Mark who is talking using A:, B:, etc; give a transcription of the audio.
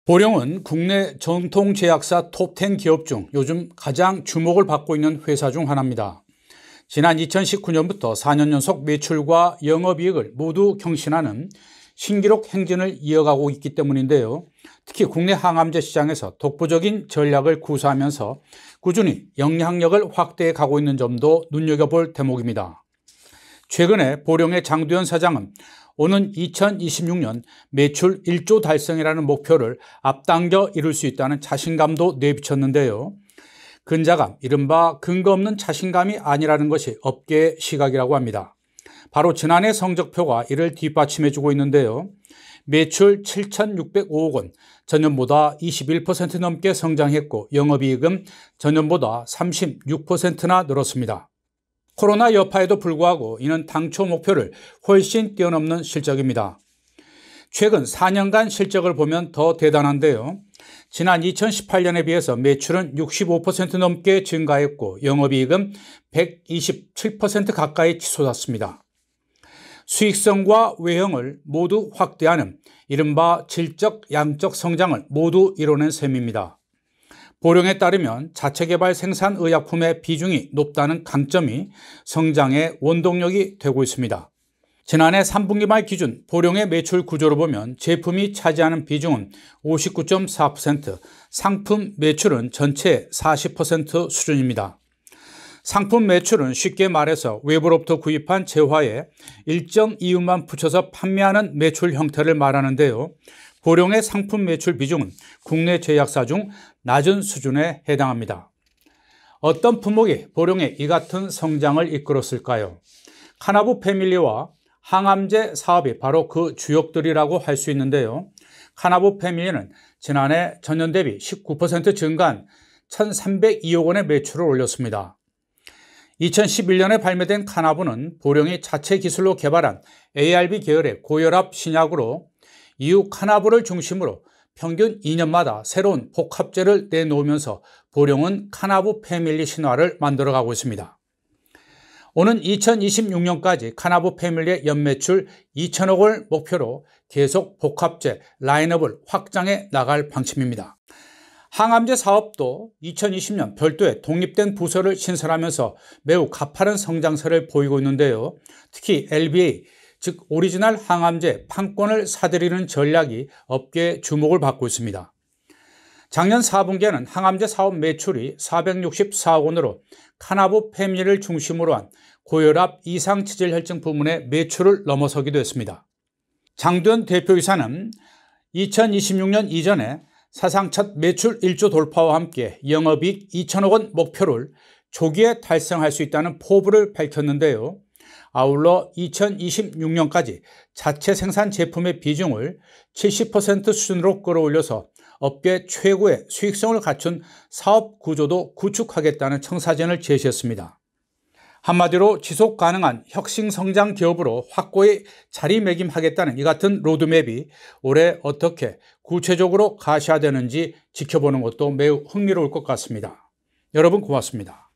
A: 보령은 국내 전통제약사 톱10 기업 중 요즘 가장 주목을 받고 있는 회사 중 하나입니다. 지난 2019년부터 4년 연속 매출과 영업이익을 모두 경신하는 신기록 행진을 이어가고 있기 때문인데요. 특히 국내 항암제 시장에서 독보적인 전략을 구사하면서 꾸준히 영향력을 확대해 가고 있는 점도 눈여겨볼 대목입니다. 최근에 보령의 장두현 사장은 오는 2026년 매출 1조 달성이라는 목표를 앞당겨 이룰 수 있다는 자신감도 내비쳤는데요. 근자감, 이른바 근거 없는 자신감이 아니라는 것이 업계의 시각이라고 합니다. 바로 지난해 성적표가 이를 뒷받침해주고 있는데요. 매출 7,605억 원, 전년보다 21% 넘게 성장했고 영업이익은 전년보다 36%나 늘었습니다. 코로나 여파에도 불구하고 이는 당초 목표를 훨씬 뛰어넘는 실적입니다. 최근 4년간 실적을 보면 더 대단한데요. 지난 2018년에 비해서 매출은 65% 넘게 증가했고 영업이익은 127% 가까이 치솟았습니다. 수익성과 외형을 모두 확대하는 이른바 질적, 양적 성장을 모두 이뤄낸 셈입니다. 보령에 따르면 자체개발 생산 의약품의 비중이 높다는 강점이 성장의 원동력이 되고 있습니다. 지난해 3분기 말 기준 보령의 매출 구조로 보면 제품이 차지하는 비중은 59.4%, 상품 매출은 전체 40% 수준입니다. 상품 매출은 쉽게 말해서 외부로부터 구입한 재화에 일정 이윤만 붙여서 판매하는 매출 형태를 말하는데요. 보령의 상품 매출 비중은 국내 제약사 중 낮은 수준에 해당합니다. 어떤 품목이 보령의 이 같은 성장을 이끌었을까요? 카나부 패밀리와 항암제 사업이 바로 그 주역들이라고 할 수 있는데요. 카나부 패밀리는 지난해 전년 대비 19% 증가한 1,302억 원의 매출을 올렸습니다. 2011년에 발매된 카나부는 보령이 자체 기술로 개발한 ARB 계열의 고혈압 신약으로 이후 카나부를 중심으로 평균 2년마다 새로운 복합제를 내놓으면서 보령은 카나부 패밀리 신화를 만들어가고 있습니다. 오는 2026년까지 카나부 패밀리의 연매출 2천억 원을 목표로 계속 복합제 라인업을 확장해 나갈 방침입니다. 항암제 사업도 2020년 별도의 독립된 부서를 신설하면서 매우 가파른 성장세를 보이고 있는데요. 특히 LBA, 즉 오리지널 항암제 판권을 사들이는 전략이 업계의 주목을 받고 있습니다. 작년 4분기에는 항암제 사업 매출이 464억 원으로 카나부 패밀리를 중심으로 한 고혈압 이상치질혈증 부문의 매출을 넘어서기도 했습니다. 장두현 대표이사는 2026년 이전에 사상 첫 매출 1조 돌파와 함께 영업이익 2천억 원 목표를 조기에 달성할 수 있다는 포부를 밝혔는데요. 아울러 2026년까지 자체 생산 제품의 비중을 70% 수준으로 끌어올려서 업계 최고의 수익성을 갖춘 사업 구조도 구축하겠다는 청사진을 제시했습니다. 한마디로 지속 가능한 혁신 성장 기업으로 확고히 자리매김하겠다는 이 같은 로드맵이 올해 어떻게 구체적으로 가시화되는지 지켜보는 것도 매우 흥미로울 것 같습니다. 여러분 고맙습니다.